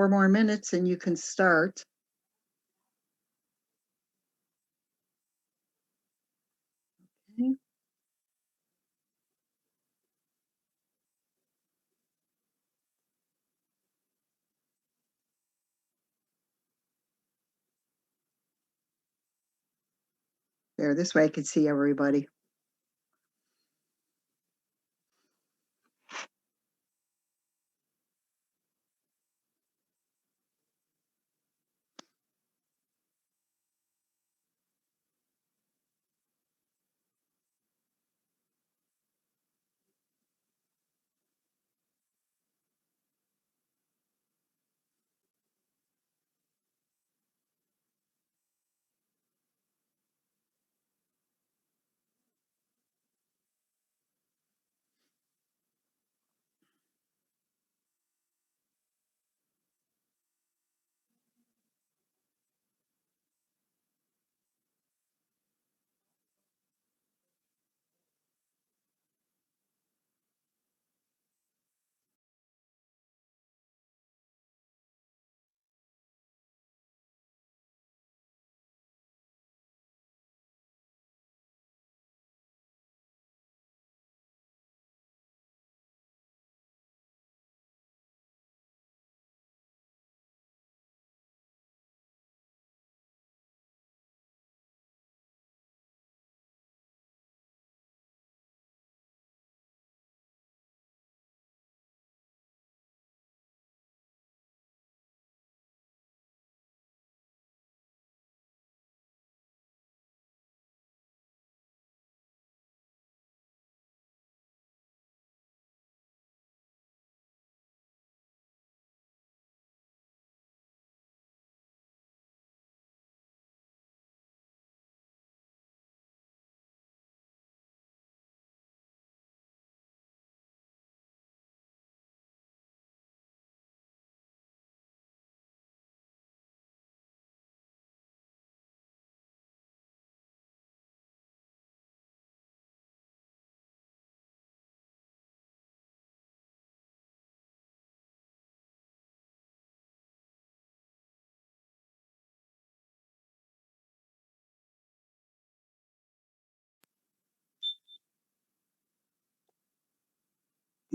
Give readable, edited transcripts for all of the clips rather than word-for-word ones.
4 more minutes and you can start. Okay. There, this way I can see everybody.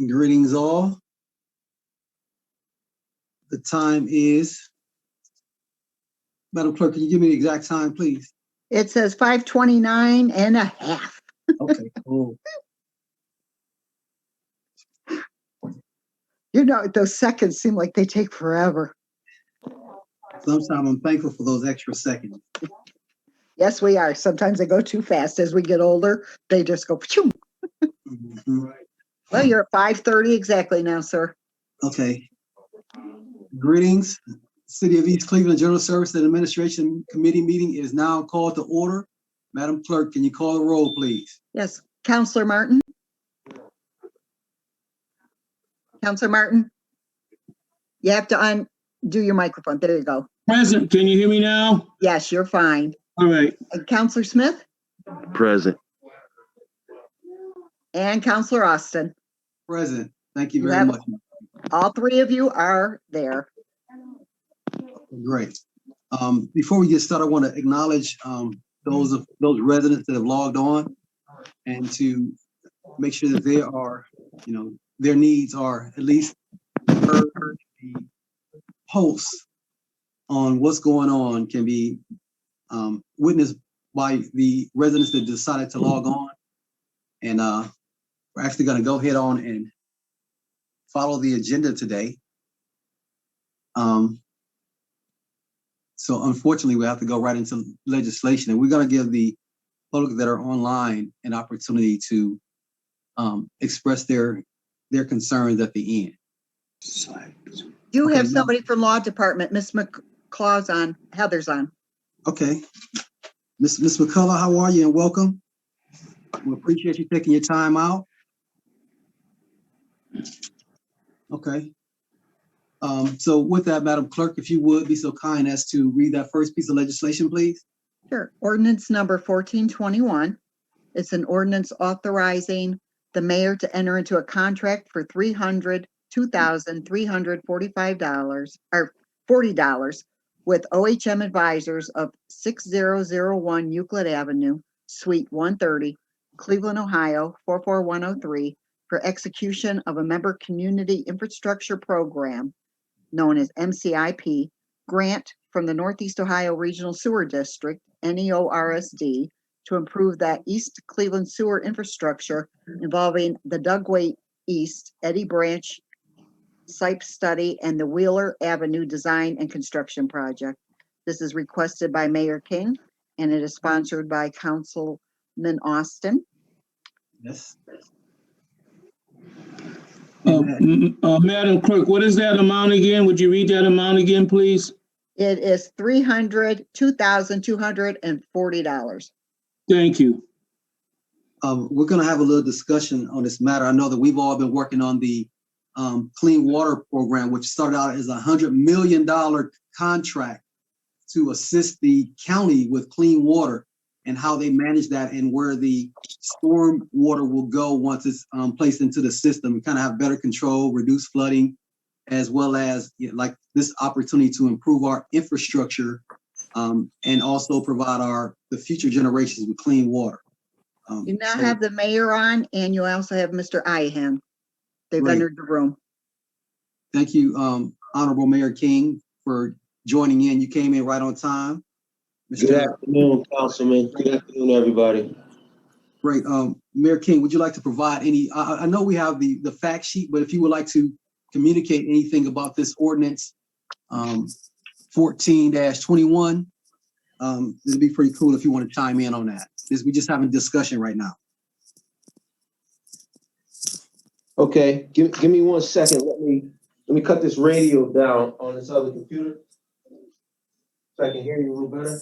Greetings all. The time is, Madam Clerk, can you give me the exact time, please? It says 5:29 and a half. Okay, cool. You know, those seconds seem like they take forever. Sometimes I'm thankful for those extra seconds. Yes, we are. Sometimes they go too fast. As we get older, they just go, phew. Well, you're at 5:30 exactly now, sir. Okay. Greetings. City of East Cleveland General Service and Administration Committee meeting is now called to order. Madam Clerk, can you call the roll, please? Yes, Counselor Martin. Counselor Martin, you have to undo your microphone. There you go. Present. Can you hear me now? Yes, you're fine. All right. And Counselor Smith Present. and Counselor Austin. Present. Thank you very much. All three of you are there. Great. Before we get started, I want to acknowledge those residents that have logged on and to make sure that they are, their needs are at least heard. The pulse on what's going on can be witnessed by the residents that decided to log on. And we're actually going to go ahead on and follow the agenda today. So unfortunately, we have to go right into legislation, and we're going to give the public that are online an opportunity to express their concerns at the end. You have somebody from Law Department, Miss McClaw's on, Heather's on. Okay. Miss McCullough, how are you, and welcome. We appreciate you taking your time out. Okay. So with that, Madam Clerk, if you would be so kind as to read that first piece of legislation, please. Sure. Ordinance number 1421. It's an ordinance authorizing the mayor to enter into a contract for $302,345 or $40 with OHM Advisors of 6001 Euclid Avenue, Suite 130, Cleveland, Ohio, 44103, for execution of a member community infrastructure program known as MCIP grant from the Northeast Ohio Regional Sewer District, NEORSD, to improve that East Cleveland sewer infrastructure involving the Dugway East, Eddy Branch site study, and the Wheeler Avenue Design and Construction Project. This is requested by Mayor King, and it is sponsored by Councilman Austin. Yes. Madam Clerk, what is that amount again? Would you read that amount again, please? It is $2,240. Thank you. We're gonna have a little discussion on this matter. I know that we've all been working on the clean water program, which started out as $100 million contract to assist the county with clean water and how they manage that and where the storm water will go once it's placed into the system. We kind of have better control, reduce flooding, as well as like this opportunity to improve our infrastructure and also provide the future generations with clean water. You now So- have the mayor on, and you also have Mr. Ihan. They've Great. entered the room. Thank you, Honorable Mayor King, for joining in. You came in right on time. Good afternoon, Councilman. Good afternoon, everybody. Great. Mayor King, would you like to provide any, I know we have the fact sheet, but if you would like to communicate anything about this ordinance 14-21, it'd be pretty cool if you want to chime in on that. We're just having a discussion right now. Okay, give me 1 second. Let me cut this radio down on this other computer so I can hear you a little better.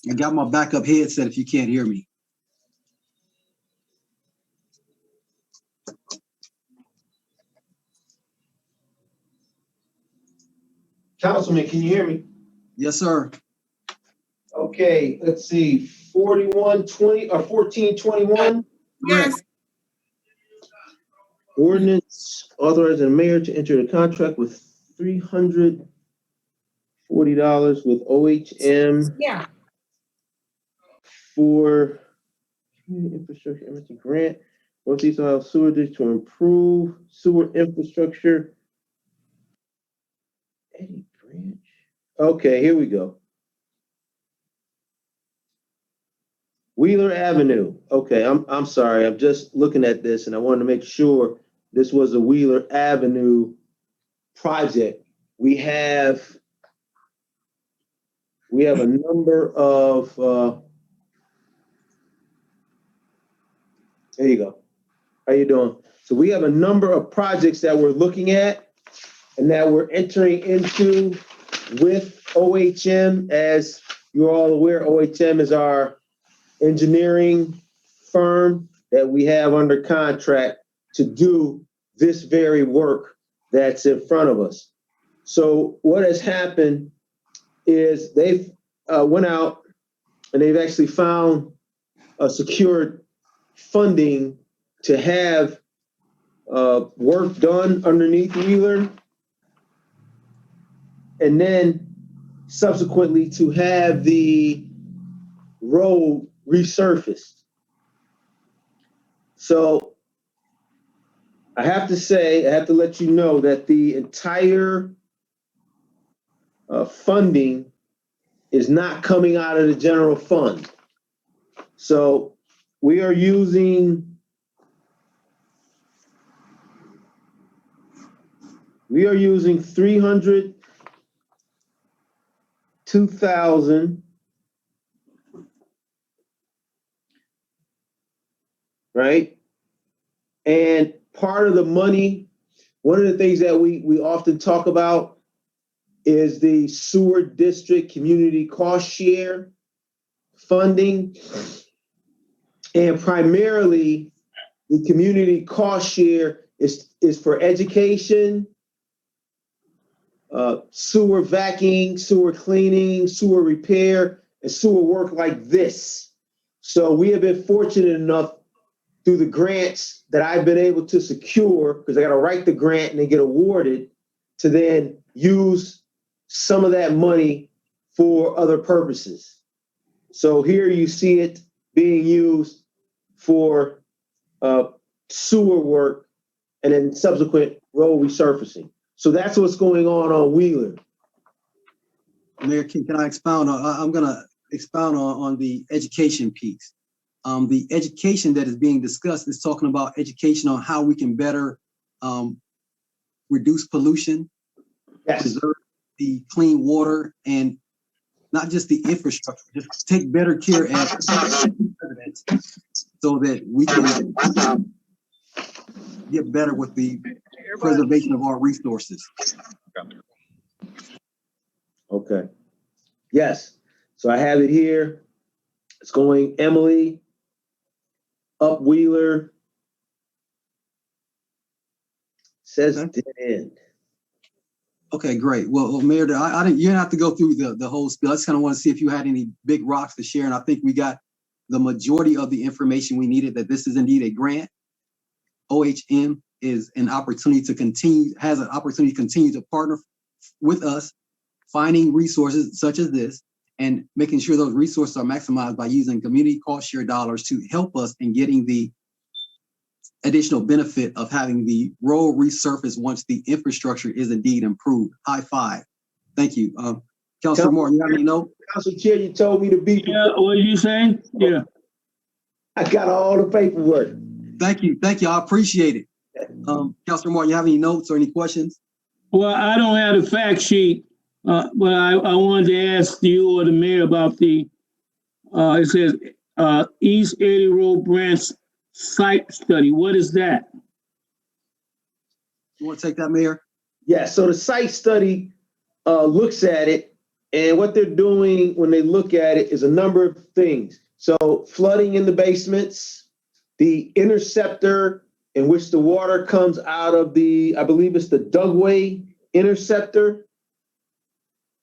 I got my backup headset if you can't hear me. Councilman, can you hear me? Yes, sir. Okay, let's see, 4120 or 1421. Yes. Ordinance authorizing the mayor to enter a contract with $340 with OHM. Yeah. For community infrastructure emergency grant, Northeast Ohio Sewer District to improve sewer infrastructure. Eddy Branch. Okay, here we go. Wheeler Avenue. Okay, I'm sorry. I'm just looking at this and I wanted to make sure this was a Wheeler Avenue project. We have a number of there you go. How you doing? So we have a number of projects that we're looking at and that we're entering into with OHM. As you're all aware, OHM is our engineering firm that we have under contract to do this very work that's in front of us. So what has happened is they've went out and they've actually found a secured funding to have work done underneath Wheeler, and then subsequently to have the road resurfaced. So I have to let you know that the entire funding is not coming out of the general fund. So we are using $302,000, right? And part of the money, one of the things that we often talk about is the sewer district community cost share funding. And primarily, the community cost share is for education, sewer vacuuming, sewer cleaning, sewer repair, and sewer work like this. So we have been fortunate enough through the grants that I've been able to secure, because I got to write the grant and then get awarded, to then use some of that money for other purposes. So here you see it being used for sewer work and then subsequent road resurfacing. So that's what's going on Wheeler. Mayor, can I expound on, I'm gonna expound on the education piece. The education that is being discussed is talking about education on how we can better reduce pollution, Yes. preserve the clean water, and not just the infrastructure, just take better care as residents so that we can get better with the preservation of our resources. Okay. Yes. So I have it here. It's going Emily, up Wheeler. Says Okay. dead end. Okay, great. Well, Mayor, I didn't. You didn't have to go through the whole spiel. I just kind of want to see if you had any big rocks to share, and I think we got the majority of the information we needed. That this is indeed a grant. OHM is an opportunity to continue, has an opportunity to continue to partner with us, finding resources such as this, and making sure those resources are maximized by using community cost share dollars to help us in getting the additional benefit of having the road resurfaced once the infrastructure is indeed improved. High five. Thank you. Councilor Moore, you have any note? Council Chair, you told me to be. Yeah, what are you saying? Yeah. I got all the paperwork. Thank you. Thank you. I appreciate it. Councilor Moore, you have any notes or any questions? Well, I don't have the fact sheet, but I wanted to ask you or the mayor about the, it says, East 80 Road Branch site study. What is that? You want to take that, Mayor? Yeah, so the site study looks at it, and what they're doing when they look at it is a number of things. So flooding in the basements, the interceptor in which the water comes out of the, I believe it's the Dugway interceptor,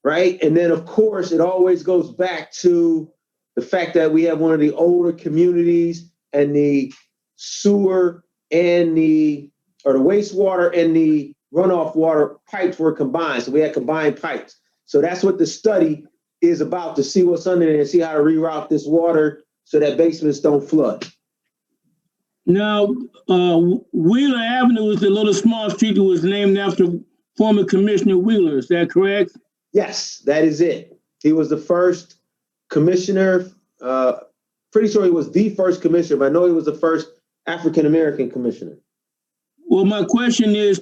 right? And then, of course, it always goes back to the fact that we have one of the older communities, and the sewer and the wastewater and the runoff water pipes were combined. So we had combined pipes. So that's what the study is about, to see what's under there and see how to reroute this water so that basements don't flood. Now, Wheeler Avenue is the little small street that was named after former Commissioner Wheeler. Is that correct? Yes, that is it. He was the first commissioner. Pretty sure he was the first commissioner, but I know he was the first African-American commissioner. Well, my question is,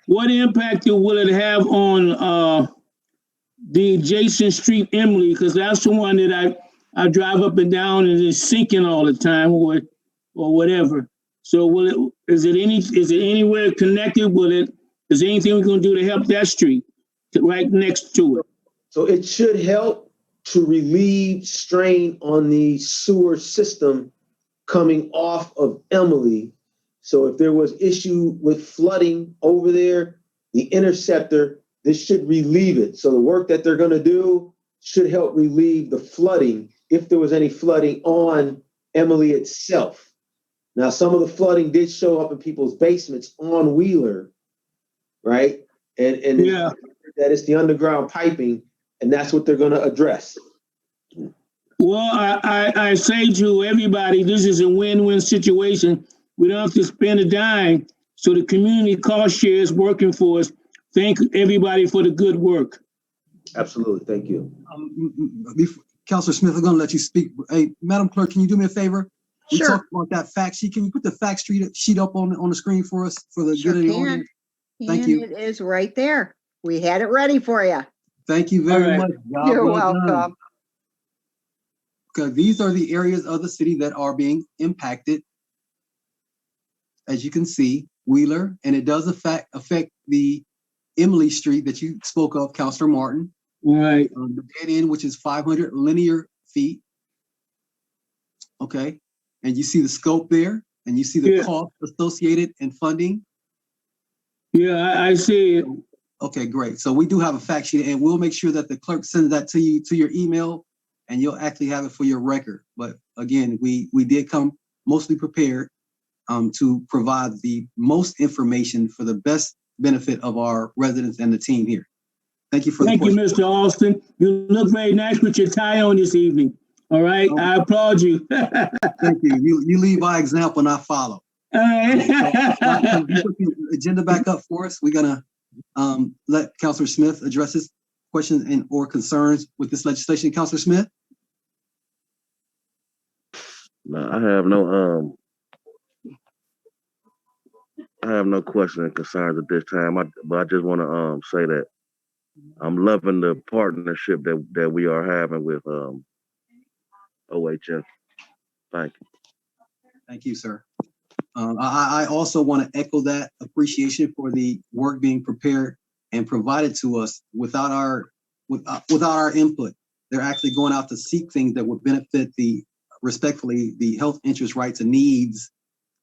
what impact will it have on the adjacent street, Emily? Because that's the one that I drive up and down and it's sinking all the time, or whatever. So is it anywhere connected? Is there anything we're gonna do to help that street right next to it? So it should help to relieve strain on the sewer system coming off of Emily. So if there was issue with flooding over there, the interceptor, this should relieve it. So the work that they're gonna do should help relieve the flooding, if there was any flooding on Emily itself. Now, some of the flooding did show up in people's basements on Wheeler, right? And Yeah. that it's the underground piping, and that's what they're gonna address. Well, I say to everybody, this is a win-win situation. We don't have to spend a dime. So the community cost share is working for us. Thank everybody for the good work. Absolutely, thank you. Councilor Smith, I'm going to let you speak. Hey, Madam Clerk, can you do me a favor? We Sure. talked about that fact sheet. Can you put the fact sheet up on the screen for us for the Sure good of the can. audience? Thank And you. it is right there. We had it ready for you. Thank you very All right. much. Job You're well done. welcome. Okay, these are the areas of the city that are being impacted. As you can see, Wheeler, and it does affect the Emily Street that you spoke of, Councilor Martin. Right. The dead end, which is 500 linear feet. Okay, and you see the scope there, and you see the Yeah. cost associated and funding. Yeah, I see it. Okay, great. So we do have a fact sheet, and we'll make sure that the clerk sends that to you to your email, and you'll actually have it for your record. But again, we did come mostly prepared to provide the most information for the best benefit of our residents and the team here. Thank you for the Thank you, question. Mr. Austin. You look very nice with your tie on this evening. All right, Oh. I applaud you. Thank you. You lead by example, not follow. All right. Can you put the agenda back up for us? We're gonna let Councilor Smith address his questions and or concerns with this legislation. Councilor Smith? No, I have no question and concerns at this time. But I just want to say that I'm loving the partnership that we are having with OHM. Thank you. Thank you, sir. I also want to echo that appreciation for the work being prepared and provided to us without our input. They're actually going out to seek things that would benefit respectfully the health interest, rights, and needs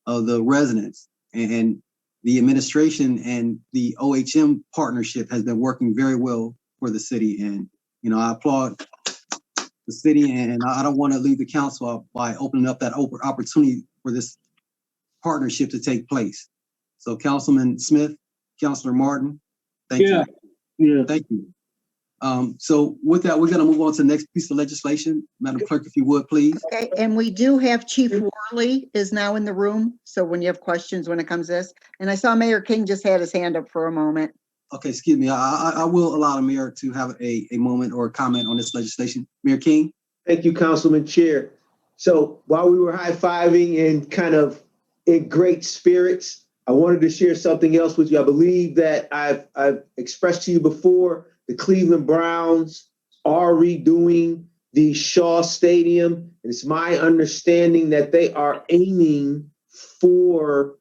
of the residents. And the administration and the OHM partnership has been working very well for the city. And I applaud the city, and I don't want to leave the council out by opening up that opportunity for this partnership to take place. So Councilman Smith, Councilor Martin, thank you. Yeah. Thank you. So with that, we're going to move on to the next piece of legislation. Madam Clerk, if you would, please. Okay, and we do have Chief Worley is now in the room. So when you have questions when it comes to this, and I saw Mayor King just had his hand up for a moment. Okay, excuse me. I will allow the mayor to have a moment or a comment on this legislation. Mayor King? Thank you, Councilman Chair. So while we were high-fiving and kind of in great spirits, I wanted to share something else with you. I believe that I've expressed to you before, the Cleveland Browns are redoing the Shaw Stadium. And it's my understanding that they are aiming for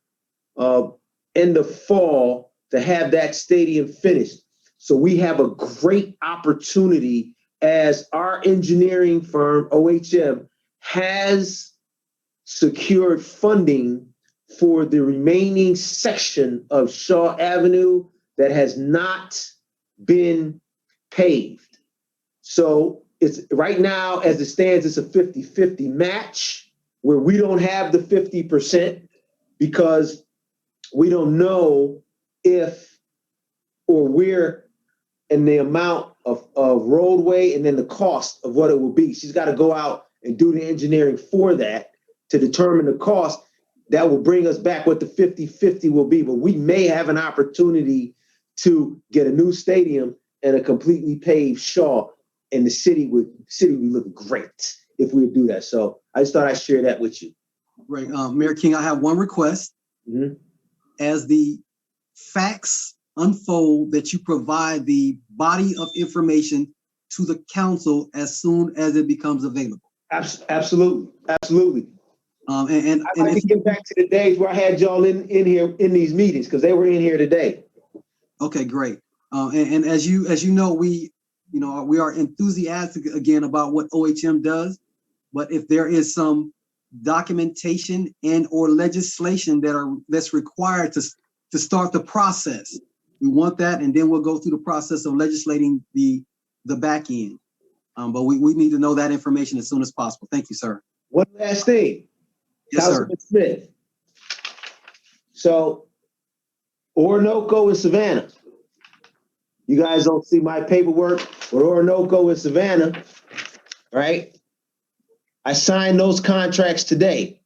end of fall to have that stadium finished. So we have a great opportunity as our engineering firm, OHM, has secured funding for the remaining section of Shaw Avenue that has not been paved. So it's right now, as it stands, it's a 50-50 match where we don't have the 50% because we don't know if or where and the amount of roadway and then the cost of what it will be. She's got to go out and do the engineering for that to determine the cost. That will bring us back what the 50-50 will be. But we may have an opportunity to get a new stadium and a completely paved Shaw, and the city would look great if we would do that. So I just thought I'd share that with you. Right. Mayor King, I have one request. Mm-hmm. As the facts unfold, that you provide the body of information to the council as soon as it becomes available. Absolutely. And I'd like to get back to the days where I had y'all in here in these meetings because they were in here today. okay, great. And as you know, we are enthusiastic again about what OHM does, but if there is some documentation and or legislation that's required to start the process, we want that, and then we'll go through the process of legislating the back end. But we need to know that information as soon as possible. Thank you, sir. One last thing. Yes, sir. Councilman Smith. So Orinoco and Savannah. You guys don't see my paperwork, but Orinoco and Savannah, right? I signed those contracts today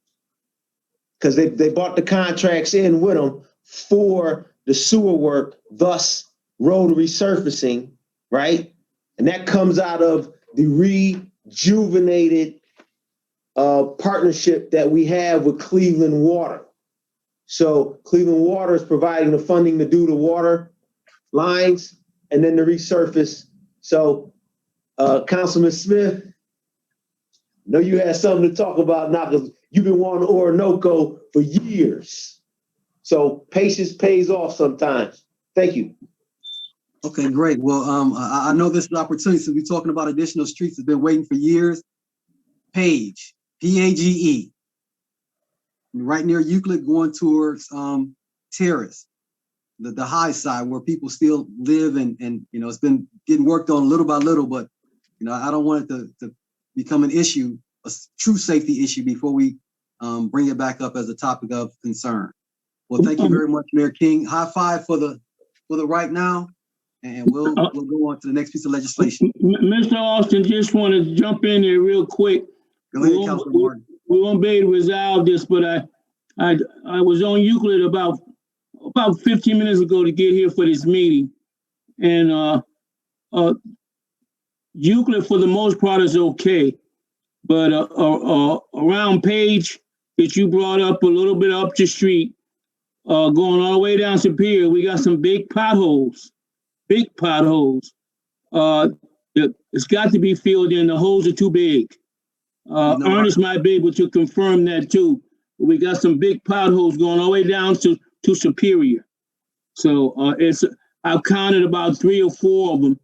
because they bought the contracts in with them for the sewer work, thus road resurfacing, right? And that comes out of the rejuvenated partnership that we have with Cleveland Water. So Cleveland Water is providing the funding to do the water lines and then the resurface. So Councilman Smith, I know you had something to talk about now because you've been wanting Orinoco for years. So patience pays off sometimes. Thank you. Okay, great. Well, I know this is an opportunity since we're talking about additional streets that's been waiting for years. Page, Page, right near Euclid going towards Terrace, the high side where people still live and it's been getting worked on little by little, but I don't want it to become an issue, a true safety issue before we bring it back up as a topic of concern. Well, thank you very much, Mayor King. High five for the right now, and we'll go on to the next piece of legislation. Mr. Austin, just want to jump in there real quick. Go ahead, Councilman Martin. We won't be able to resolve this, but I was on Euclid about 15 minutes ago to get here for this meeting. And Euclid for the most part is okay. But around Page that you brought up a little bit up the street, going all the way down Superior, we got some big potholes. Big potholes. It's got to be filled in. The holes are too big. Ernest might be able to confirm that too. We got some big potholes going all the way down to Superior. So I've counted about 3 or 4 of them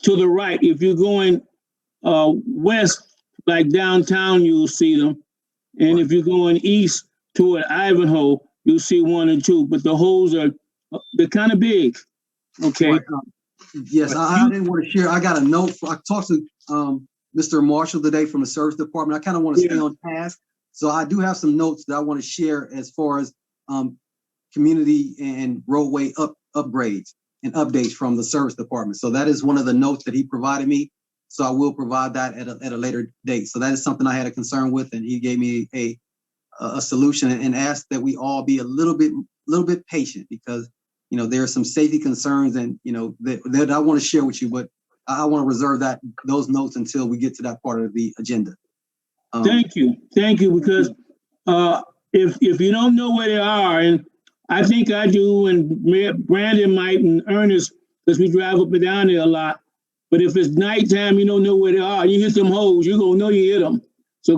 to the right. If you're going west, like downtown, you'll see them. And if you're going east toward Ivanhoe, you'll see 1 or 2. But the holes they're kind of big. Okay. Right. Yes, I didn't want to share. I got a note. I talked to Mr. Marshall today from the service department. I kind of want to stay on task. So I do have some notes that I want to share as far as community and roadway upgrades and updates from the service department. So that is one of the notes that he provided me. So I will provide that at a later date. So that is something I had a concern with, and he gave me a solution and asked that we all be a little bit patient, because there are some safety concerns, and that I want to share with you, but I want to reserve those notes until we get to that part of the agenda. Thank you, because if you don't know where they are, and I think I do, and Brandon might, and Ernest, because we drive up and down there a lot. But if it's nighttime, you don't know where they are, you hit them holes, you're gonna know you hit them. So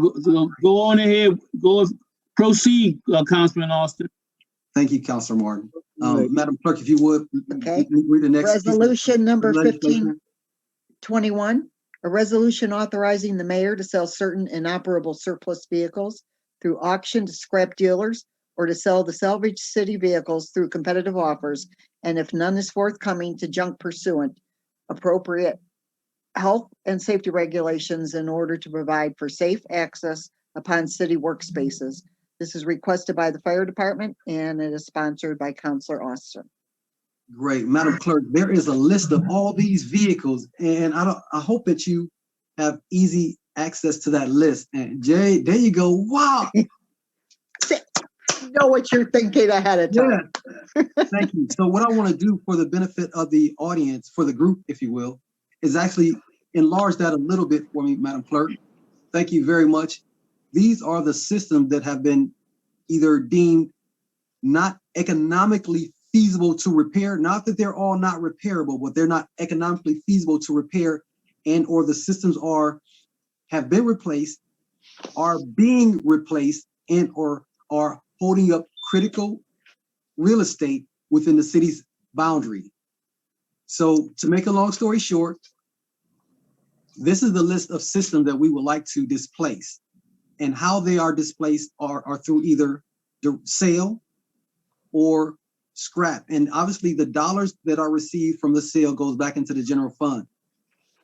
go on ahead, proceed, Councilman Austin. Thank you, Councilor Martin. Madam Clerk, if you would, Okay. read the next. Resolution number legislation. 1521, a resolution authorizing the mayor to sell certain inoperable surplus vehicles through auction to scrap dealers, or to sell the salvaged city vehicles through competitive offers, and if none is forthcoming, to junk pursuant appropriate health and safety regulations in order to provide for safe access upon city workspaces. This is requested by the fire department, and it is sponsored by Councilor Austin. Great, Madam Clerk, there is a list of all these vehicles, and I hope that you have easy access to that list. And Jay, there you go. Wow. You know what you're thinking ahead of time. Yeah. Thank you. So what I want to do for the benefit of the audience, for the group, if you will, is actually enlarge that a little bit for me, Madam Clerk. Thank you very much. These are the systems that have been either deemed not economically feasible to repair, not that they're all not repairable, but they're not economically feasible to repair, and or the systems have been replaced, are being replaced, and or are holding up critical real estate within the city's boundary. So to make a long story short, this is the list of systems that we would like to displace, and how they are displaced are through either the sale or scrap. And obviously the dollars that are received from the sale goes back into the general fund.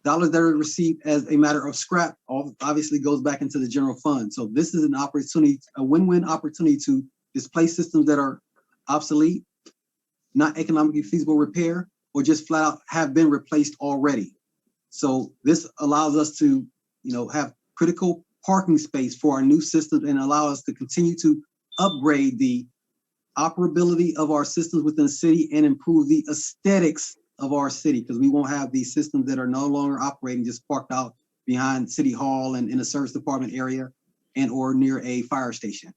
Dollars that are received as a matter of scrap obviously goes back into the general fund. So this is an opportunity, a win-win opportunity to displace systems that are obsolete, not economically feasible repair, or just flat out have been replaced already. So this allows us to, have critical parking space for our new systems, and allow us to continue to upgrade the operability of our systems within the city and improve the aesthetics of our city, because we won't have these systems that are no longer operating, just parked out behind City Hall and in a service department area and or near a fire station.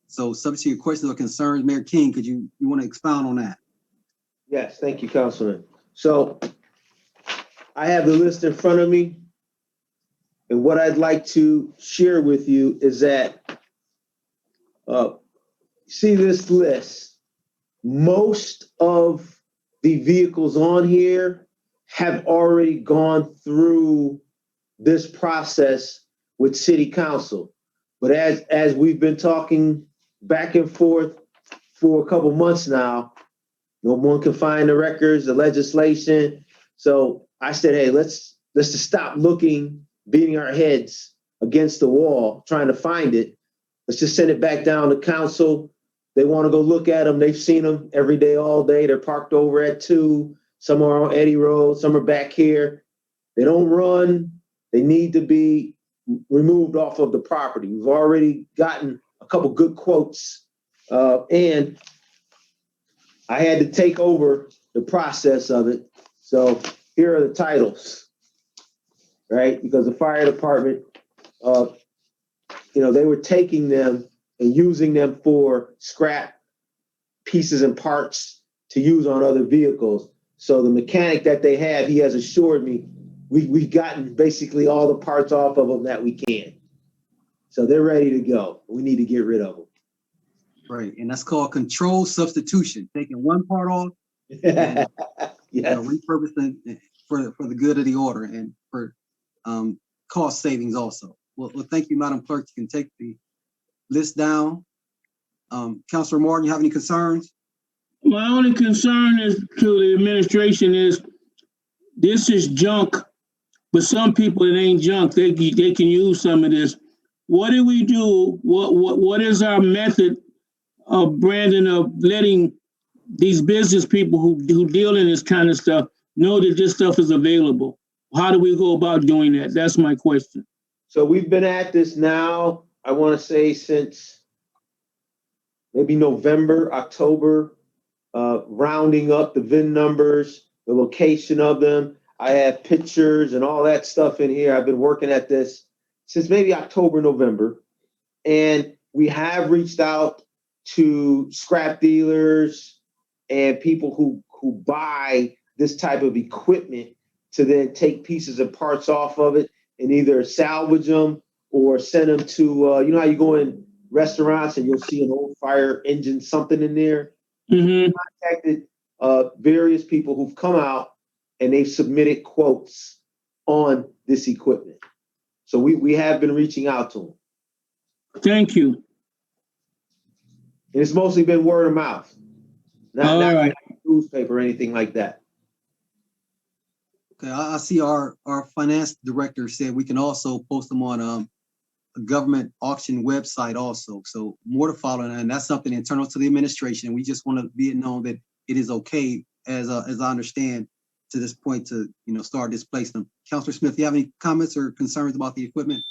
So subject to your questions or concerns, Mayor King, could you want to expound on that? Yes, thank you, Councilman. So I have the list in front of me. And what I'd like to share with you is that, see this list, most of the vehicles on here have already gone through this process with City Council. But as we've been talking back and forth for a couple months now, no one can find the records, the legislation. So I said, hey, let's just stop looking, beating our heads against the wall, trying to find it. let's just send it back down to council. They want to go look at them. They've seen them every day, all day. They're parked over at 2. Some are on Eddie Road. Some are back here. They don't run. They need to be removed off of the property. We've already gotten a couple good quotes, and I had to take over the process of it. So here are the titles, right? Because the fire department, they were taking them and using them for scrap pieces and parts to use on other vehicles. So the mechanic that they have, he has assured me we've gotten basically all the parts off of them that we can. So they're ready to go. We need to get rid of them. Right, and that's called controlled substitution, taking one part off, Yes. repurposing for the good of the order and for cost savings also. Well, thank you, Madam Clerk. You can take the list down. Councilor Martin, you have any concerns? My only concern is to the administration is this is junk, but some people it ain't junk. They can use some of this. What do we do? What is our method of branding, of letting these business people who deal in this kind of stuff know that this stuff is available? How do we go about doing that? That's my question. So we've been at this now, I want to say since maybe November, October, rounding up the VIN numbers, the location of them. I have pictures and all that stuff in here. I've been working at this since maybe October, November. And we have reached out to scrap dealers and people who buy this type of equipment to then take pieces and parts off of it and either salvage them or send them to, you know how you go in restaurants and you'll see an old fire engine, something in there. Mm-hmm. Contacted various people who've come out and they've submitted quotes on this equipment. So we have been reaching out to them. Thank you. And it's mostly been word of mouth, All not right. newspaper or anything like that. Okay, I see our finance director said we can also post them on a government auction website also. So more to follow, and that's something internal to the administration. We just want to be it known that it is okay, as I understand, to this point to start displacing them. Councilor Smith, you have any comments or concerns about the equipment?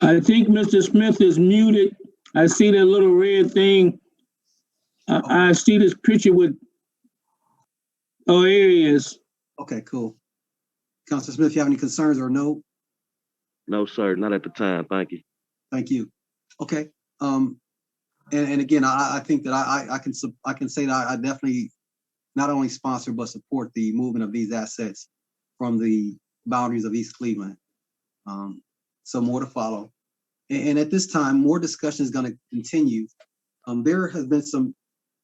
I think Mr. Smith is muted. I see that little red thing. I see this picture with, oh, here he is. Okay, cool. Councilor Smith, you have any concerns or no? No, sir, not at the time. Thank you. Thank you. Okay. And again, I think that I can say that I definitely not only sponsor but support the movement of these assets from the boundaries of East Cleveland. So more to follow. And at this time, more discussion is going to continue. There has been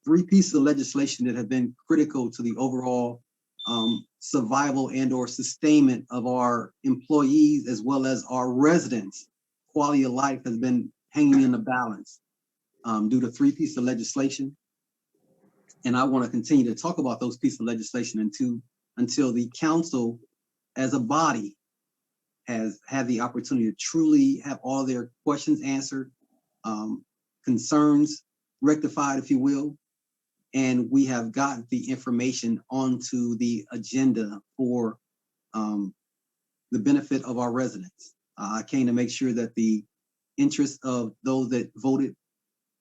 3 pieces of legislation that have been critical to the overall survival and or sustainment of our employees as well as our residents. Quality of life has been hanging in the balance due to 3 pieces of legislation. And I want to continue to talk about those pieces of legislation until the council as a body has had the opportunity to truly have all their questions answered, concerns rectified, if you will. And we have gotten the information onto the agenda for the benefit of our residents. I came to make sure that the interest of those that voted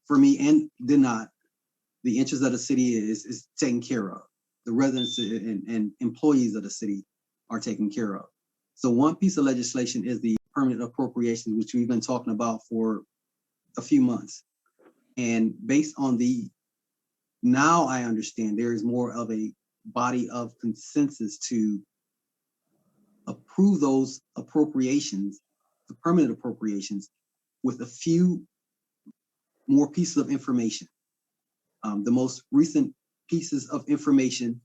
for me and did not, the interest of the city is taken care of. The residents and employees of the city are taken care of. So one piece of legislation is the permanent appropriations, which we've been talking about for a few months. And based on now I understand there is more of a body of consensus to approve those appropriations, the permanent appropriations, with a few more pieces of information. The most recent pieces of information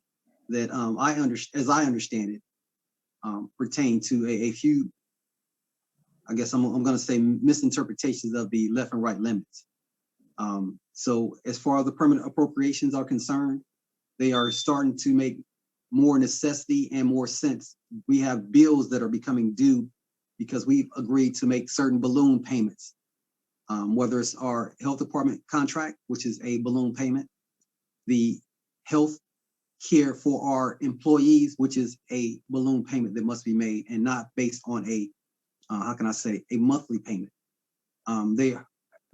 that as I understand it, pertain to a few, I guess I'm going to say, misinterpretations of the left and right limits. So as far as the permanent appropriations are concerned, they are starting to make more necessity and more sense. We have bills that are becoming due because we've agreed to make certain balloon payments. Whether it's our health department contract, which is a balloon payment, the health care for our employees, which is a balloon payment that must be made and not based on a, how can I say, a monthly payment.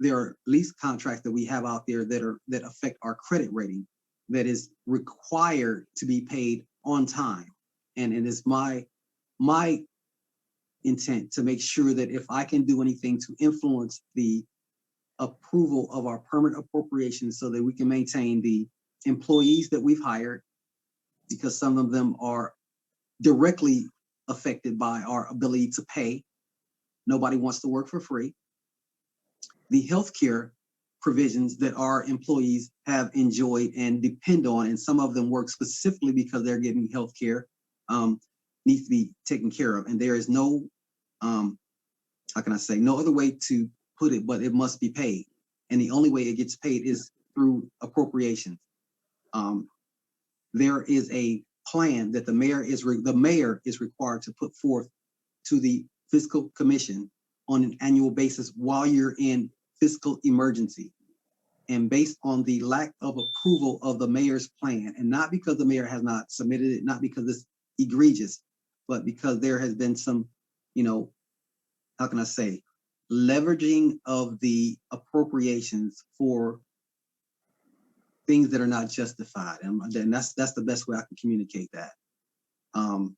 There are lease contracts that we have out there that affect our credit rating that is required to be paid on time. And it is my intent to make sure that if I can do anything to influence the approval of our permanent appropriations so that we can maintain the employees that we've hired, because some of them are directly affected by our ability to pay. Nobody wants to work for free. The healthcare provisions that our employees have enjoyed and depend on, and some of them work specifically because they're getting healthcare, needs to be taken care of. And there is no, how can I say, no other way to put it, but it must be paid. And the only way it gets paid is through appropriations. There is a plan that the mayor is required to put forth to the fiscal commission on an annual basis while you're in fiscal emergency. And based on the lack of approval of the mayor's plan, and not because the mayor has not submitted it, not because it's egregious, but because there has been some, how can I say, leveraging of the appropriations for things that are not justified. And that's the best way I can communicate that. And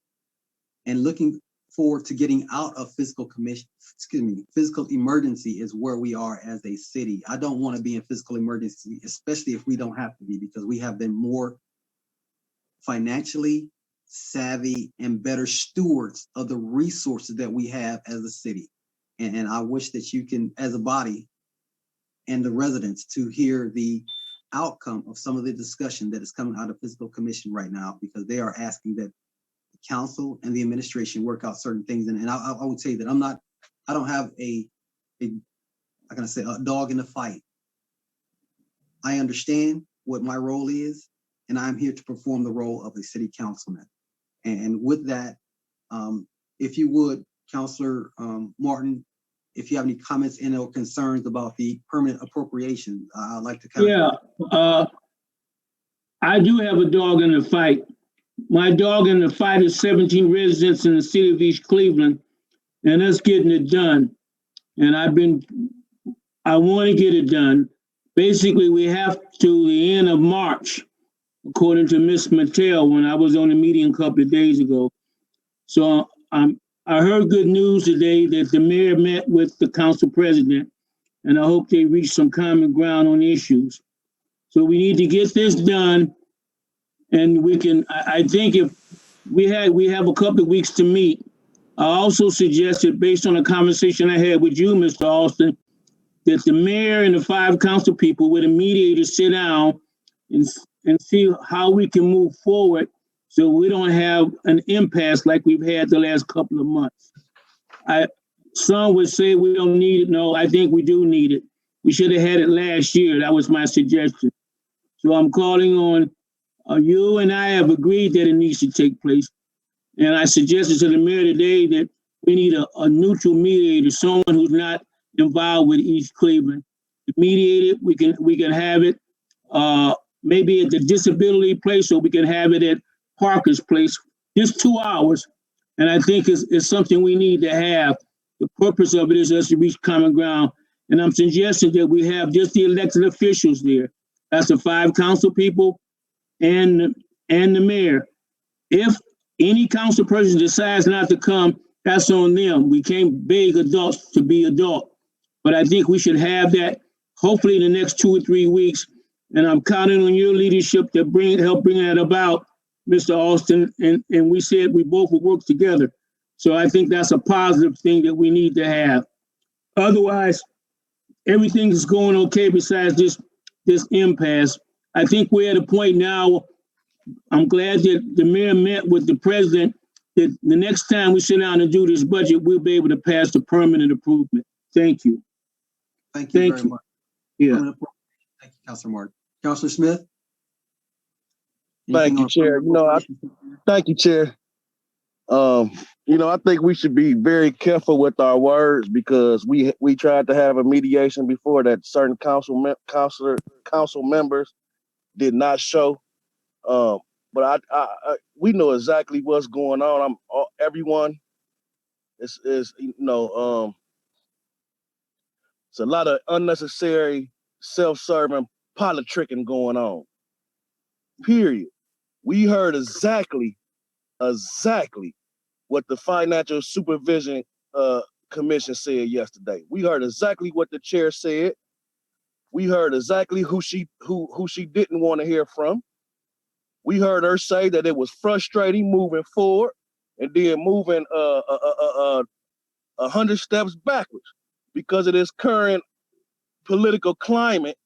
looking forward to getting out of fiscal emergency is where we are as a city. I don't want to be in fiscal emergency, especially if we don't have to be, because we have been more financially savvy and better stewards of the resources that we have as a city. And I wish that you can, as a body and the residents, to hear the outcome of some of the discussion that is coming out of fiscal commission right now, because they are asking that the council and the administration work out certain things. And I would say that I don't have how can I say, a dog in the fight. I understand what my role is, and I'm here to perform the role of a city councilman. And with that, if you would, Councilor Martin, if you have any comments and or concerns about the permanent appropriation, I'd like to kind of. I do have a dog in the fight. My dog in the fight is 17 residents in the city of East Cleveland, and us getting it done. And I want to get it done. Basically, we have to the end of March, according to Ms. Mattel, when I was on the meeting a couple of days ago. So I heard good news today that the mayor met with the council president, and I hope they reach some common ground on issues. So we need to get this done, and we can. I think if we have a couple of weeks to meet. I also suggested, based on a conversation I had with you, Mr. Austin, that the mayor and the 5 council people with a mediator sit down and see how we can move forward so we don't have an impasse like we've had the last couple of months. Some would say we don't need it. No, I think we do need it. We should have had it last year. That was my suggestion. So I'm calling on you, and I have agreed that it needs to take place. And I suggested to the mayor today that we need a neutral mediator, someone who's not involved with East Cleveland. To mediate it, we can have it maybe at the disability place, or we can have it at Parker's place, just 2 hours. And I think it's something we need to have. The purpose of it is us to reach common ground. And I'm suggesting that we have just the elected officials there. That's the 5 council people and the mayor. If any council person decides not to come, that's on them. We can't beg adults to be adult. But I think we should have that hopefully in the next 2 or 3 weeks. And I'm counting on your leadership to help bring that about, Mr. Austin. And we said we both would work together. So I think that's a positive thing that we need to have. Otherwise, everything is going okay besides this impasse. I think we're at a point now. I'm glad that the mayor met with the president, that the next time we sit down and do this budget, we'll be able to pass the permanent improvement. Thank you. Thank you very much. Yeah. Thank you, Councilor Martin. Councilor Smith? Thank you, Chair. Thank you, Chair. I think we should be very careful with our words because we tried to have a mediation before that certain council members did not show. But we know exactly what's going on. Everyone is it's a lot of unnecessary self-serving politicking going on. Period. We heard exactly what the Financial Supervision Commission said yesterday. We heard exactly what the chair said. We heard exactly who she didn't want to hear from. We heard her say that it was frustrating moving forward and then moving 100 steps backwards because of this current political climate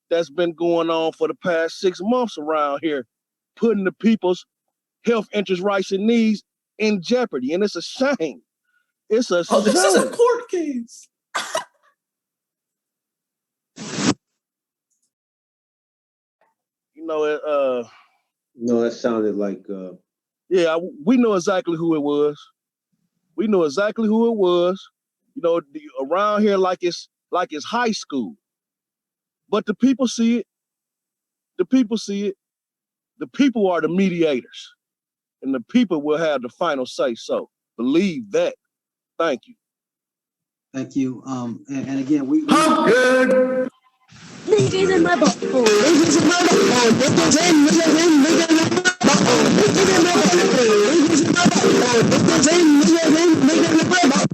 that's been going on for the past 6 months around here, putting the people's health, interest, rights, and needs in jeopardy. And it's a shame. It's a shame. This is a court case. No, that sounded like. Yeah, we know exactly who it was. We know exactly who it was. Around here like it's high school. But the people see it. The people see it. The people are the mediators. And the people will have the final say so. Believe that. Thank you. Thank you. And again, we Good. Niggas in my butthole. Niggas in my butthole. Niggas in my butthole. Niggas in my butthole. Niggas in my butthole. Niggas in my butthole.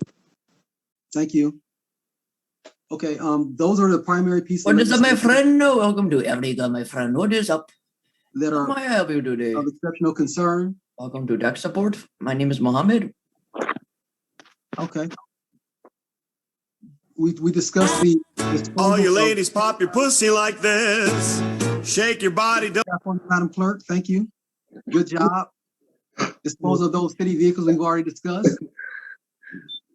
thank you. Okay, those are the primary pieces What is up, my legislation friend? Welcome to Africa, my friend. What is up? that How are may I help you today? of exceptional concern. Welcome to Tech Support. My name is Mohammed. Okay. We discussed the All you disposal of- ladies, pop your pussy like this. Shake your body. Madam Clerk, thank you. Good job. Dispose of those city vehicles we've already discussed.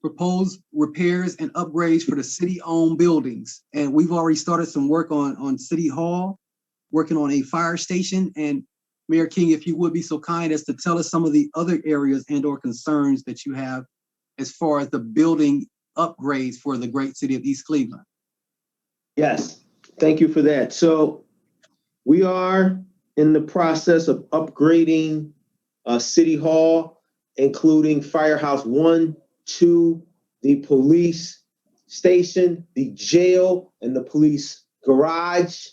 Propose repairs and upgrades for the city-owned buildings. And we've already started some work on City Hall, working on a fire station. And Mayor King, if you would be so kind as to tell us some of the other areas and or concerns that you have as far as the building upgrades for the great city of East Cleveland. Yes, thank you for that. So we are in the process of upgrading City Hall, including Firehouse 1, 2, the police station, the jail, and the police garage,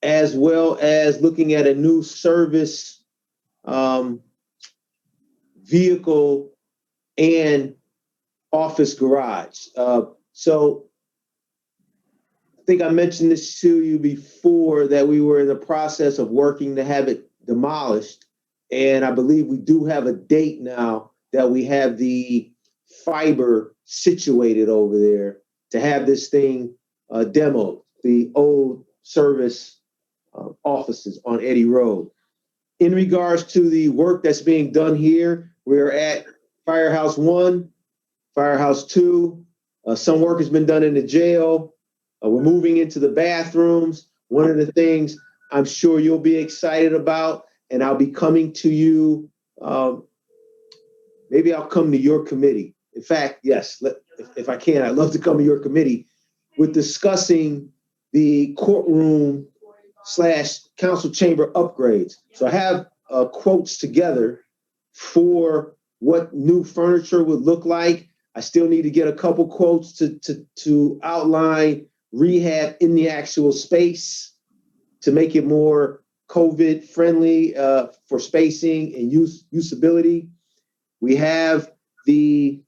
as well as looking at a new service vehicle and office garage. So I think I mentioned this to you before that we were in the process of working to have it demolished. And I believe we do have a date now that we have the fiber situated over there to have this thing demoed, the old service offices on Eddy Road. In regards to the work that's being done here, we're at Firehouse 1, Firehouse 2. Some work has been done in the jail. We're moving into the bathrooms. One of the things I'm sure you'll be excited about, and I'll be coming to you, maybe I'll come to your committee. In fact, yes, if I can, I'd love to come to your committee with discussing the courtroom / council chamber upgrades. So I have quotes together for what new furniture would look like. I still need to get a couple quotes to outline rehab in the actual space to make it more COVID friendly for spacing and usability. We have the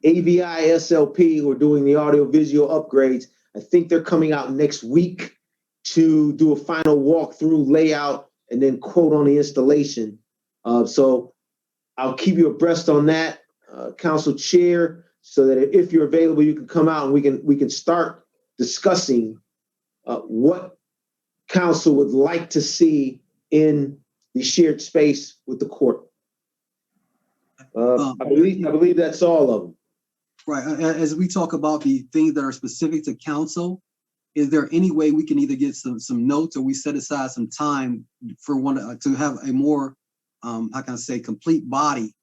AVI SLP who are doing the audio visual upgrades. I think they're coming out next week to do a final walkthrough layout and then quote on the installation. So I'll keep you abreast on that, Council Chair, so that if you're available, you can come out and we can start discussing what council would like to see in the shared space with the court. I believe that's all of them. Right, as we talk about the things that are specific to council, is there any way we can either get some notes or we set aside some time for to have a more, how can I say, complete body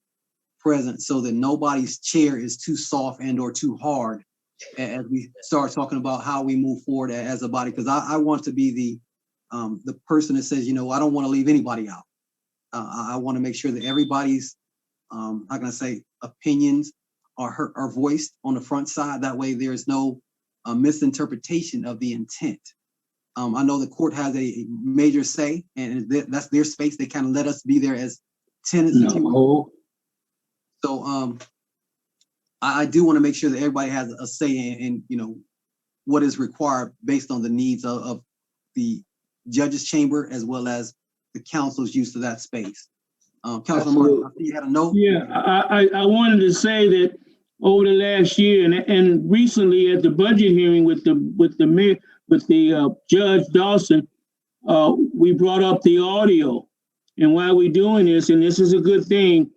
present so that nobody's chair is too soft and or too hard as we start talking about how we move forward as a body. Because I want to be the person that says, I don't want to leave anybody out. I want to make sure that everybody's, how can I say, opinions are voiced on the front side. That way there's no misinterpretation of the intent. I know the court has a major say, and that's their space. They kind of let us be there as tenants. if you will. No. So I do want to make sure that everybody has a say in what is required based on the needs of the judge's chamber as well as the council's use of that space. Councilman Martin, I see you had a note. Yeah, I wanted to say that over the last year and recently at the budget hearing with the mayor, with the Judge Dawson, we brought up the audio. And while we're doing this, and this is a good thing,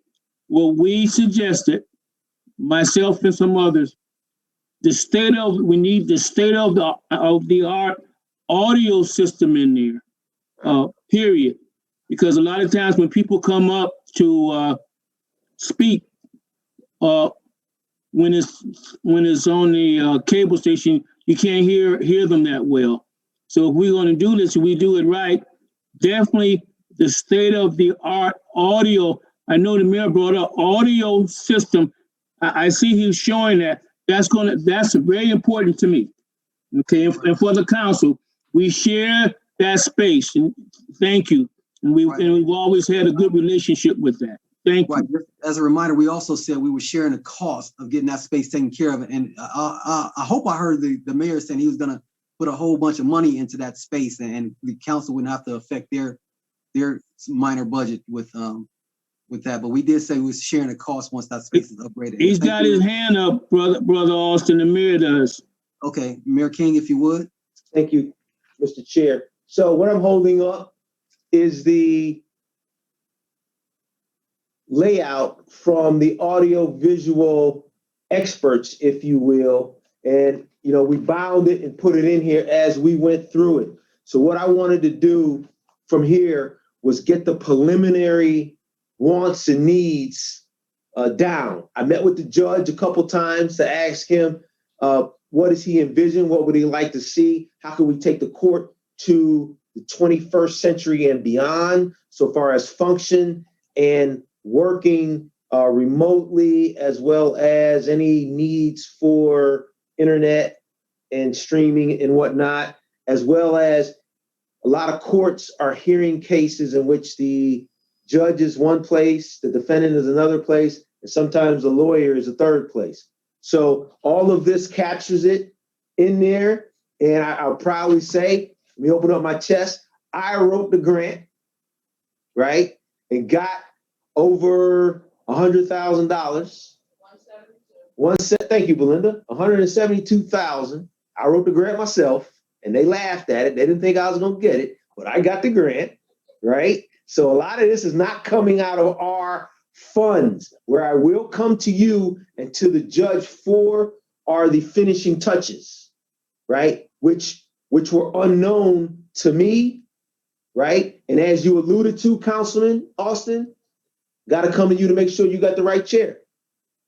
what we suggested, myself and some others, we need the state of the art audio system in there, period. Because a lot of times when people come up to speak, when it's on the cable station, you can't hear them that well. So if we're going to do this, we do it right. Definitely the state of the art audio. I know the mayor brought up audio system. I see he's showing that. That's very important to me. Okay, and for the council, we share that space. And thank you. And we've always had a good relationship with that. Thank Right. you. As a reminder, we also said we were sharing the cost of getting that space taken care of. And I hope I heard the mayor saying he was going to put a whole bunch of money into that space, and the council wouldn't have to affect their minor budget with that. But we did say we was sharing the cost once that space is upgraded. He's got his hand up, brother Austin. The mayor does. Okay, Mayor King, if you would. Thank you, Mr. Chair. So what I'm holding up is the layout from the audio visual experts, if you will. And, we bound it and put it in here as we went through it. So what I wanted to do from here was get the preliminary wants and needs down. I met with the judge a couple times to ask him, what does he envision? What would he like to see? How can we take the court to the 21st century and beyond, so far as function and working remotely, as well as any needs for internet and streaming and whatnot, as well as a lot of courts are hearing cases in which the judge is one place, the defendant is another place, and sometimes the lawyer is a third place. So all of this captures it in there. And I'll proudly say, let me open up my chest. I wrote the grant, right? And got over $100,000. Thank you, Belinda. $172,000. I wrote the grant myself, and they laughed at it. They didn't think I was going to get it, but I got the grant, right? So a lot of this is not coming out of our funds. Where I will come to you and to the judge for are the finishing touches, right? Which were unknown to me, right? And as you alluded to, Councilman Austin, got to come to you to make sure you got the right chair.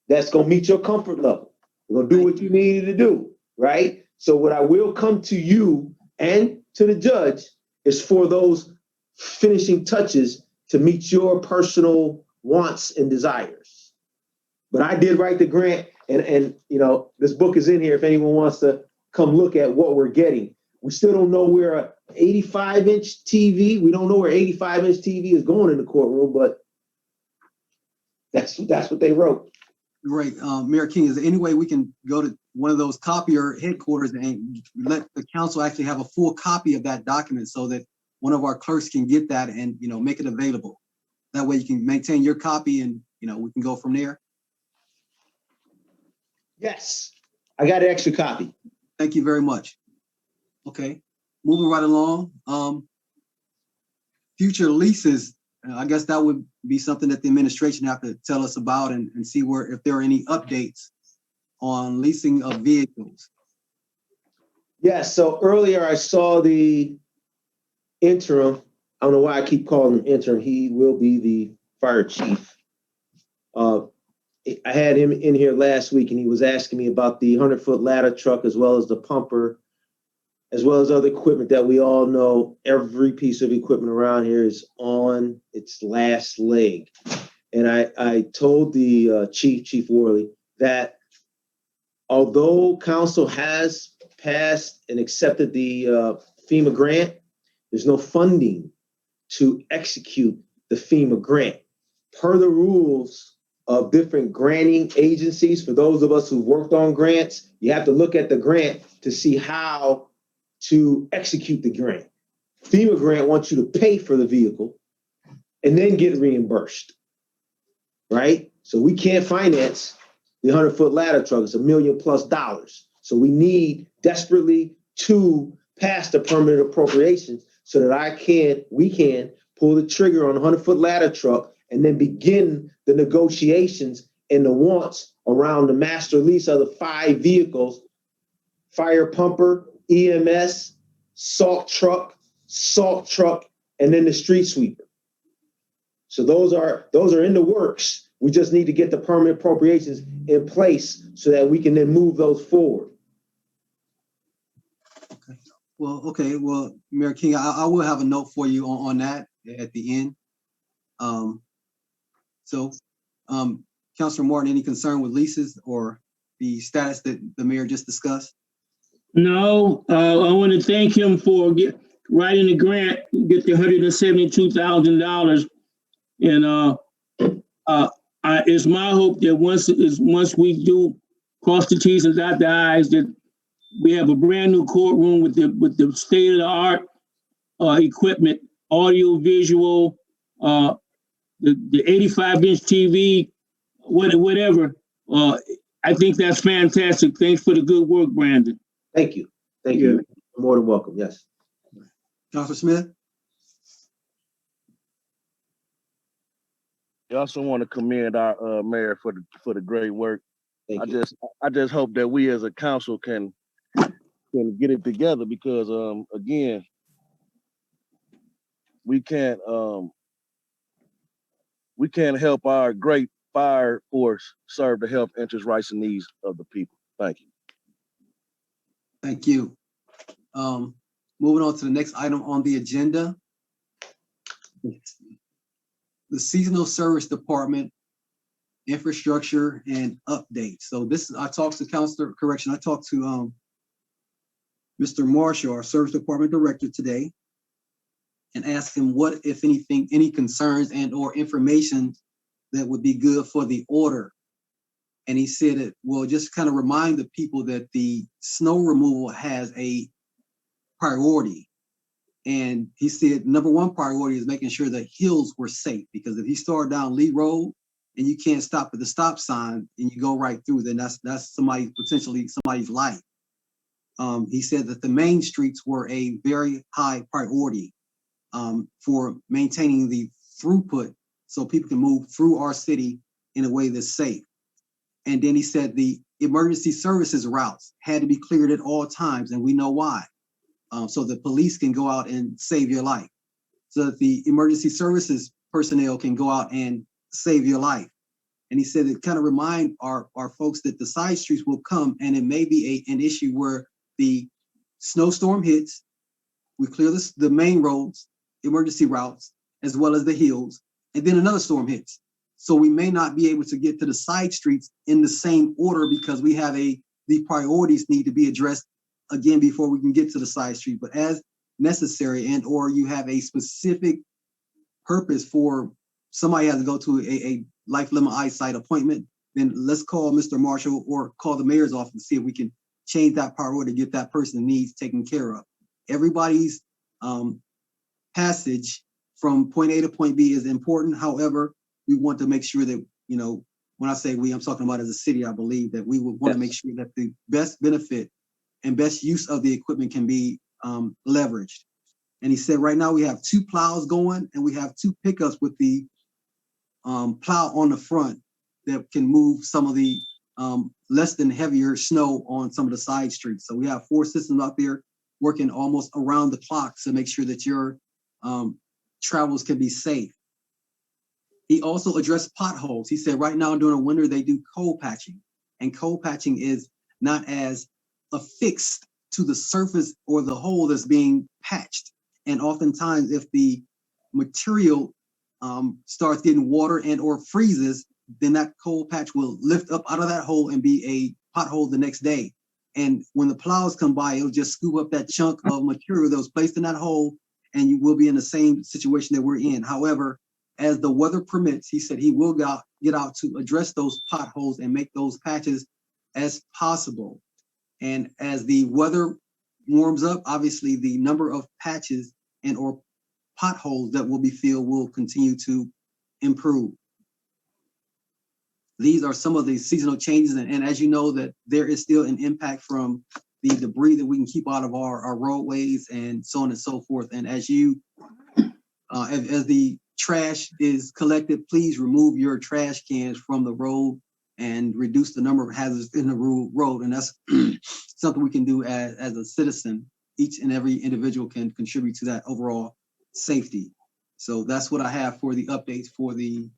That's going to meet your comfort level. We're going to do what you needed to do, right? So what I will come to you and to the judge is for those finishing touches to meet your personal wants and desires. But I did write the grant, and this book is in here if anyone wants to come look at what we're getting. We still don't know where a 85-inch TV, we don't know where 85-inch TV is going in the courtroom, but that's what they wrote. Great. Mayor King, is there any way we can go to one of those copier headquarters and let the council actually have a full copy of that document so that one of our clerks can get that and, make it available? That way you can maintain your copy and, we can go from there. Yes, I got an extra copy. Thank you very much. Okay, moving right along. Future leases, I guess that would be something that the administration have to tell us about and see if there are any updates on leasing of vehicles. Yes, so earlier I saw the interim. I don't know why I keep calling him interim. He will be the fire chief. I had him in here last week and he was asking me about the 100-foot ladder truck as well as the pumper, as well as other equipment that we all know. Every piece of equipment around here is on its last leg. And I told the Chief Worley, that although council has passed and accepted the FEMA grant, there's no funding to execute the FEMA grant. Per the rules of different granting agencies, for those of us who've worked on grants, you have to look at the grant to see how to execute the grant. FEMA grant wants you to pay for the vehicle and then get reimbursed, right? So we can't finance the 100-foot ladder truck. It's $1 million+. So we need desperately to pass the permanent appropriations so that we can pull the trigger on the 100-foot ladder truck and then begin the negotiations and the wants around the master lease of the 5 vehicles: fire pumper, EMS, salt truck, and then the street sweeper. So those are in the works. We just need to get the permanent appropriations in place so that we can then move those forward. Well, Mayor King, I will have a note for you on that at the end. Councilor Martin, any concern with leases or the status that the mayor just discussed? No, I want to thank him for writing the grant, get the $172,000. And it's my hope that once we do cross the T's and dot the I's, that we have a brand new courtroom with the state of the art equipment, audio, visual, the 85-inch TV, whatever. I think that's fantastic. Thanks for the good work, Brandon. Thank you. Thank you. More than welcome. Yes. Councilor Smith? I also want to commend our mayor for the great work. Thank you. I just hope that we as a council can get it together, because again, we can't help our great fire force serve the health, interest, rights, and needs of the people. Thank you. Thank you. Moving on to the next item on the agenda. The Seasonal Service Department infrastructure and update. So I talked to Mr. Marshall, our Service Department Director, today, and asked him what, if anything, any concerns and or information that would be good for the order. And he said it will just kind of remind the people that the snow removal has a priority. And he said number one priority is making sure the hills were safe, because if you start down Lee Road and you can't stop at the stop sign and you go right through, then that's potentially somebody's life. He said that the main streets were a very high priority for maintaining the throughput so people can move through our city in a way that's safe. And then he said the emergency services routes had to be cleared at all times, and we know why. So the police can go out and save your life, so that the emergency services personnel can go out and save your life. And he said it kind of remind our folks that the side streets will come, and it may be an issue where the snowstorm hits, we clear the main roads, emergency routes, as well as the hills, and then another storm hits. So we may not be able to get to the side streets in the same order, because we have the priorities need to be addressed again before we can get to the side street. But as necessary, and or you have a specific purpose for somebody has to go to a life limit eyesight appointment, then let's call Mr. Marshall or call the mayor's office and see if we can change that priority to get that person's needs taken care of. Everybody's passage from point A to point B is important. However, we want to make sure that, when I say we, I'm talking about as a city, I believe that we would want to make sure that the best benefit and best use of the equipment can be leveraged. And he said right now we have 2 plows going, and we have 2 pickups with the plow on the front that can move some of the less than heavier snow on some of the side streets. So we have 4 systems out there working almost around the clock to make sure that your travels can be safe. He also addressed potholes. He said right now during the winter, they do cold patching. And cold patching is not as affixed to the surface or the hole that's being patched. And oftentimes if the material starts getting water and or freezes, then that cold patch will lift up out of that hole and be a pothole the next day. And when the plows come by, it'll just scoop up that chunk of material that was placed in that hole, and you will be in the same situation that we're in. However, as the weather permits, he said he will get out to address those potholes and make those patches as possible. And as the weather warms up, obviously the number of patches and or potholes that will be filled will continue to improve. These are some of the seasonal changes. And as you know, that there is still an impact from the debris that we can keep out of our roadways and so on and so forth. And as you, as the trash is collected, please remove your trash cans from the road and reduce the number of hazards in the road. And that's something we can do as a citizen. Each and every individual can contribute to that overall safety. So that's what I have for the updates for the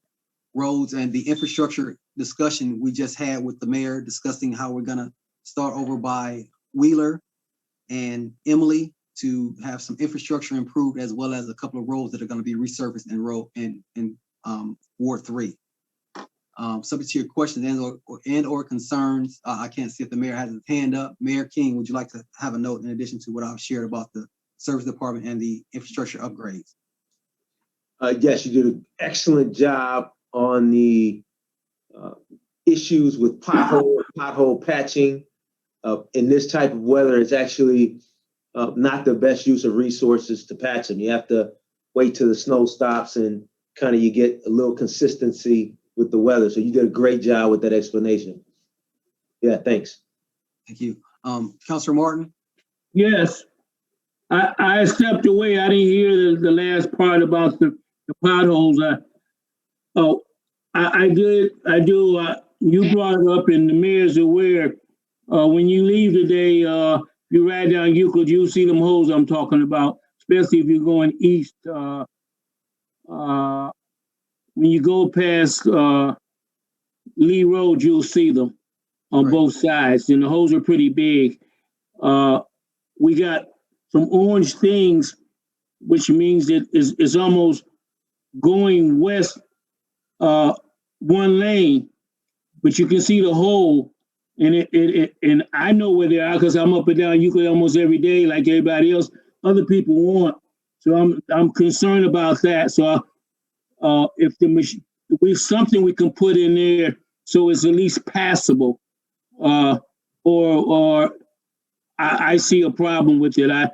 roads and the infrastructure discussion we just had with the mayor, discussing how we're gonna start over by Wheeler and Emily to have some infrastructure improved, as well as a couple of roads that are gonna be resurfaced in Ward 3. Subject to your questions and or concerns, I can't see if the mayor has his hand up. Mayor King, would you like to have a note in addition to what I've shared about the service department and the infrastructure upgrades? Yes, you did an excellent job on the issues with pothole patching. In this type of weather, it's actually not the best use of resources to patch them. You have to wait till the snow stops and kind of you get a little consistency with the weather. So you did a great job with that explanation. Yeah, thanks. Thank you. Councilor Martin? Yes, I stepped away. I didn't hear the last part about the potholes. I do. You brought it up, and the mayor's aware. When you leave today, you ride down Euclid, you'll see them holes I'm talking about, especially if you're going east. When you go past Lee Road, you'll see them on both sides, and the holes are pretty big. We got some orange things, which means that it's almost going west one lane, but you can see the hole, and and I know where they are because I'm up and down Euclid almost every day, like everybody else. Other people want, so I'm concerned about that. So if there's something we can put in there so it's at least passable, or I see a problem with it.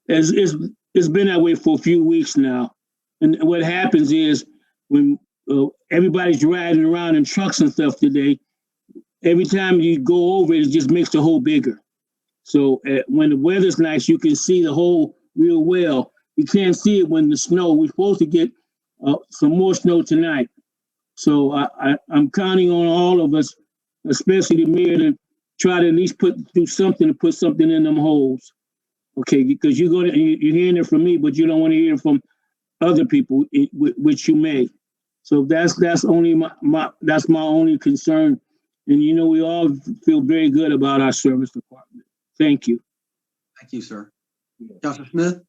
It's been that way for a few weeks now, and what happens is when everybody's riding around in trucks and stuff today, every time you go over it, it just makes the hole bigger. So when the weather's nice, you can see the hole real well. You can't see it when the snow. We're supposed to get some more snow tonight. So I'm counting on all of us, especially the mayor, to try to at least do something to put something in them holes. Okay, because you're hearing it from me, but you don't want to hear it from other people, which you may. So that's only that's my only concern. And you know, we all feel very good about our service department. Thank you. Thank you, sir. Councilor Smith?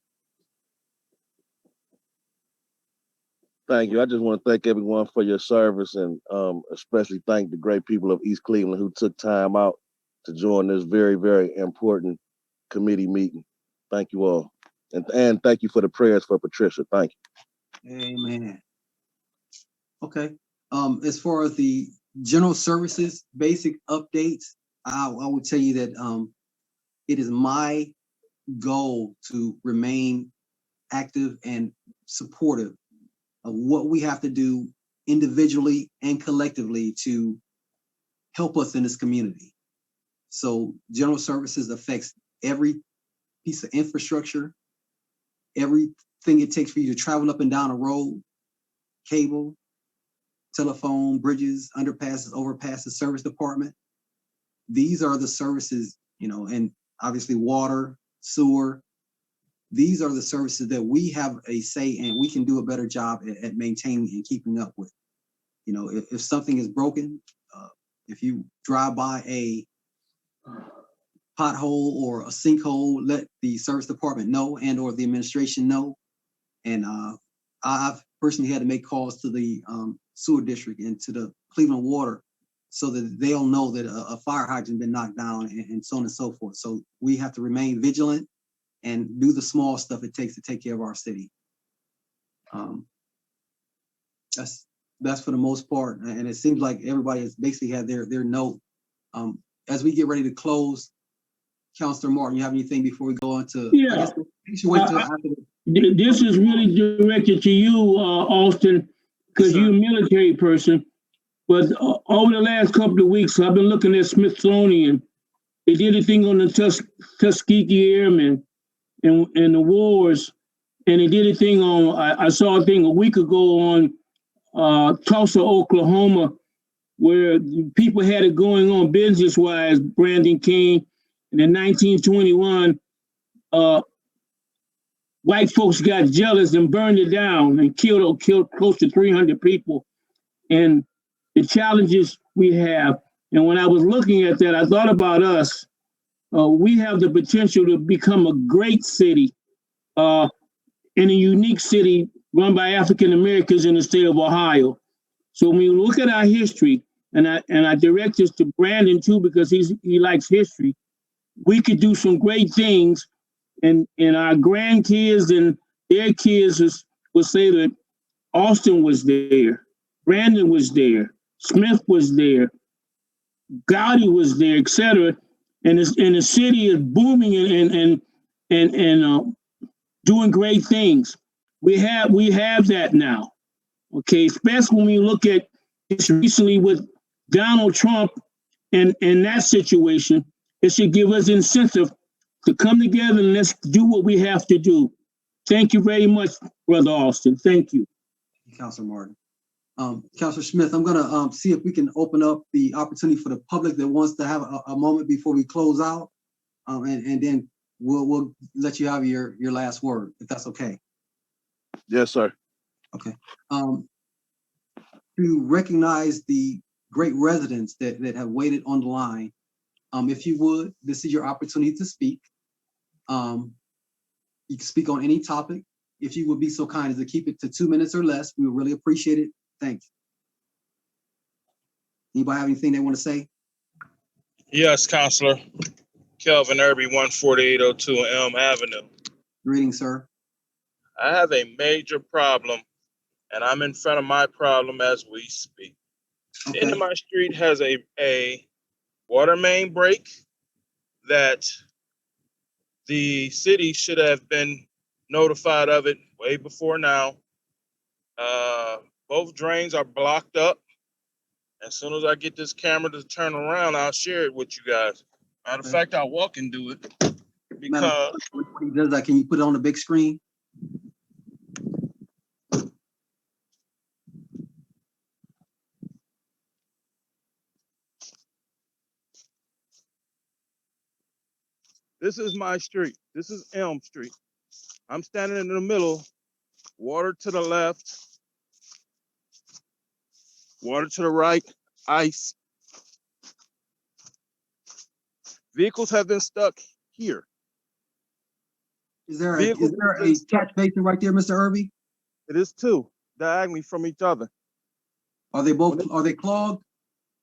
Thank you. I just want to thank everyone for your service, and especially thank the great people of East Cleveland who took time out to join this very, very important committee meeting. Thank you all. And thank you for the prayers for Patricia. Thank you. Amen. Okay. As far as the general services, basic updates, I would tell you that it is my goal to remain active and supportive of what we have to do individually and collectively to help us in this community. So general services affects every piece of infrastructure, everything it takes for you to travel up and down a road, cable, telephone, bridges, underpasses, overpasses, service department. These are the services, and obviously water, sewer. These are the services that we have a say in. We can do a better job at maintaining and keeping up with. You know, if something is broken, if you drive by a pothole or a sinkhole, let the service department know and or the administration know. And I've personally had to make calls to the sewer district and to the Cleveland Water so that they'll know that a fire hydrant been knocked down and so on and so forth. So we have to remain vigilant and do the small stuff it takes to take care of our city. That's for the most part, and it seems like everybody has basically had their note. As we get ready to close, Councilor Martin, you have anything before we go on to? Yeah. I guess we should wait till after. This is really directed to you, Austin, because Yes, sir. you're a military person. But over the last couple of weeks, I've been looking at Smithsonian. They did a thing on the Tuskegee Airmen and the wars, and they did a thing on. I saw a thing a week ago on Tulsa, Oklahoma, where people had it going on business-wise. Brandon King, and in 1921. White folks got jealous and burned it down and killed close to 300 people. And the challenges we have. And when I was looking at that, I thought about us. We have the potential to become a great city, in a unique city run by African Americans in the state of Ohio. So when you look at our history, and I direct this to Brandon too, because he likes history, we could do some great things. And our grandkids and their kids will say that Austin was there, Brandon was there, Smith was there, Gotti was there, etc. And the city is booming and doing great things. We have that now, okay. Especially when we look at this recently with Donald Trump and that situation, it should give us incentive to come together and let's do what we have to do. Thank you very much, Brother Austin. Thank you. Councilor Martin. Councilor Smith, I'm gonna see if we can open up the opportunity for the public that wants to have a moment before we close out. And then we'll let you have your last word, if that's okay. Yes, sir. Okay. To recognize the great residents that have waited on the line, if you would, this is your opportunity to speak. You can speak on any topic. If you would be so kind as to keep it to 2 minutes or less, we would really appreciate it. Thanks. Anybody have anything they want to say? Yes, Counselor. Kelvin Irby, 14802 Elm Avenue. Greetings, sir. I have a major problem, and I'm in front of my problem as we speak. The end of Okay. my street has a water main break that the city should have been notified of it way before now. Both drains are blocked up. As soon as I get this camera to turn around, I'll share it with you guys. Matter of Okay. fact, I'll walk and do it because When he does that, can you put it on the big screen? this is my street. This is Elm Street. I'm standing in the middle, water to the left, water to the right, ice. Vehicles have been stuck here. Is there Vehicles a have been stuck. catch basin right there, Mr. Irby? It is two, diagonally from each other. Are they clogged?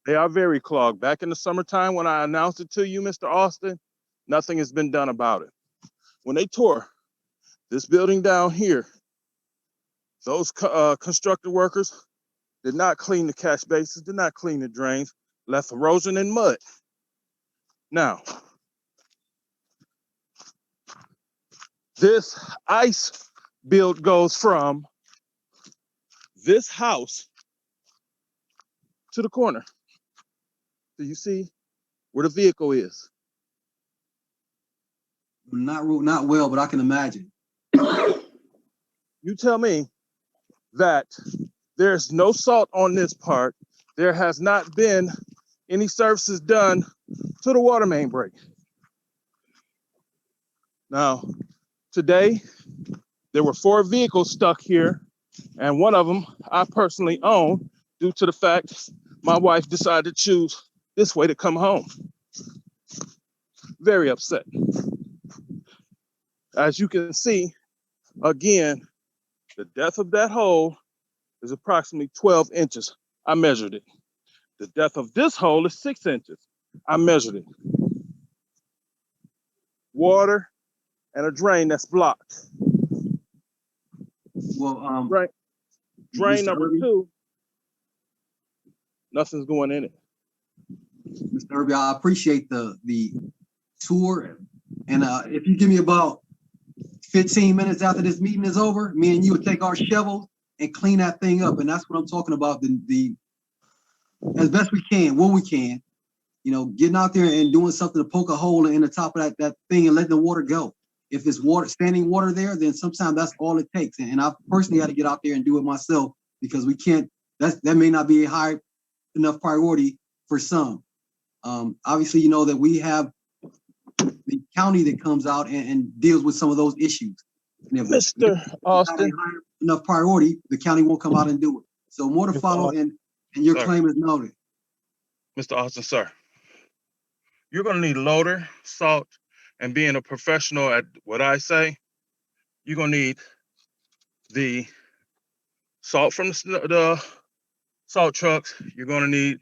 They are very clogged. Back in the summertime when I announced it to you, Mr. Austin, nothing has been done about it. When they tore this building down here, those construction workers did not clean the catch basins, did not clean the drains, left erosion and mud. Now, this ice build goes from this house to the corner. Do you see where the vehicle is? Not well, but I can imagine. You tell me that there's no salt on this part. There has not been any services done to the water main break. Now, today, there were 4 vehicles stuck here, and one of them I personally own due to the fact my wife decided to choose this way to come home. Very upset. As you can see, again, the depth of that hole is approximately 12 inches. I measured it. The depth of this hole is 6 inches. I measured it. Water and a drain that's blocked. Well, Right. Drain Mr. number Irby? 2, nothing's going in it. Mr. Irby, I appreciate the tour. And if you give me about 15 minutes after this meeting is over, me and you will take our shovels and clean that thing up. And that's what I'm talking about, the as best we can, when we can, you know, getting out there and doing something to poke a hole in the top of that thing and letting the water go. If there's water, standing water there, then sometimes that's all it takes. And I personally had to get out there and do it myself because we can't, that may not be a high enough priority for some. Obviously, you know that we have the county that comes out and deals with some of those issues. And if it's Mr. not Austin, a high enough priority, the county won't come out and do it. So more to Mr. follow, Austin. and your Sir. claim is noted. Mr. Austin, sir, you're going to need loader, salt, and being a professional at what I say, you're going to need the salt from the salt trucks. You're going to need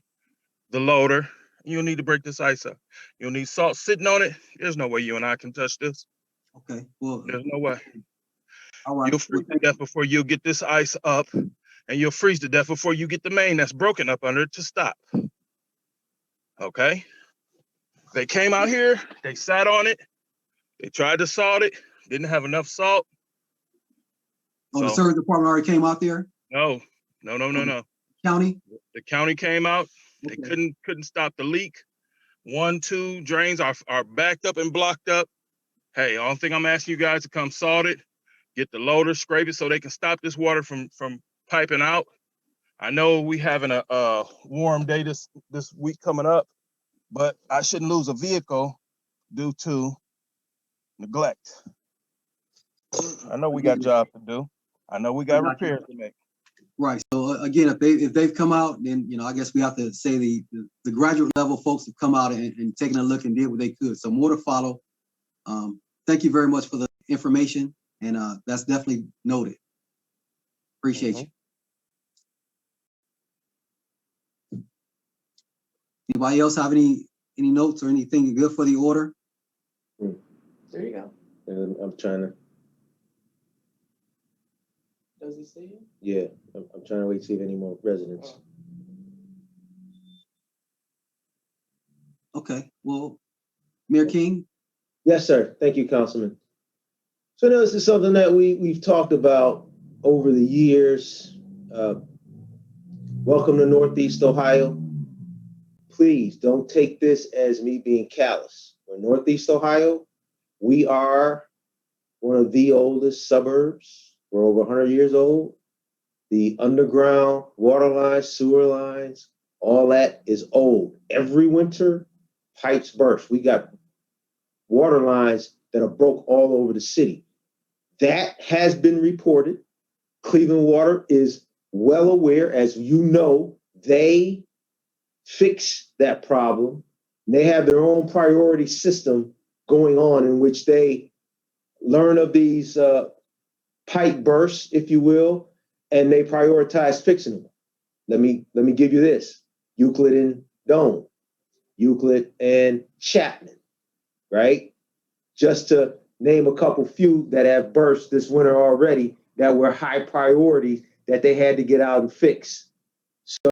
the loader. You'll need to break this ice up. You'll need salt sitting on it. There's no way you and I can touch this. Okay, well, There's no way. all right. You'll freeze to death before you get this ice up, and you'll freeze to death before you get the main that's broken up under it to stop. Okay? They came out here, they sat on it, they tried to salt it, didn't have enough salt. Oh, the So, service department already came out there, no. county? The county came out, they Okay. couldn't stop the leak. 1, 2 drains are backed up and blocked up. Hey, all thing I'm asking you guys to come salt it, get the loader, scrape it so they can stop this water from piping out. I know we having a warm day this week coming up, but I shouldn't lose a vehicle due to neglect. I know we got jobs to do. I know we got repairs to make. Right, so again, if they've come out, then, you know, I guess we have to say the graduate level folks have come out and taken a look and did what they could. So more to follow. Thank you very much for the information, and that's definitely noted. Appreciate you. Anybody else have any notes or anything good for the order? There you go. And I'm trying to, Does he see you? yeah, I'm trying to wait to see if any more residents. Okay, well, Mayor King? Yes, sir. Thank you, Councilman. So now this is something that we've talked about over the years. Welcome to Northeast Ohio. Please don't take this as me being callous. We're Northeast Ohio. We are one of the oldest suburbs. We're over 100 years old. The underground water lines, sewer lines, all that is old. Every winter, pipes burst. We got water lines that are broke all over the city. That has been reported. Cleveland Water is well aware, as you know, they fix that problem. They have their own priority system going on in which they learn of these pipe bursts, if you will, and they prioritize fixing them. Let me give you this: Euclid and Dome, Euclid and Chapman, right? Just to name a couple few that have burst this winter already that were high priorities that they had to get out and fix. So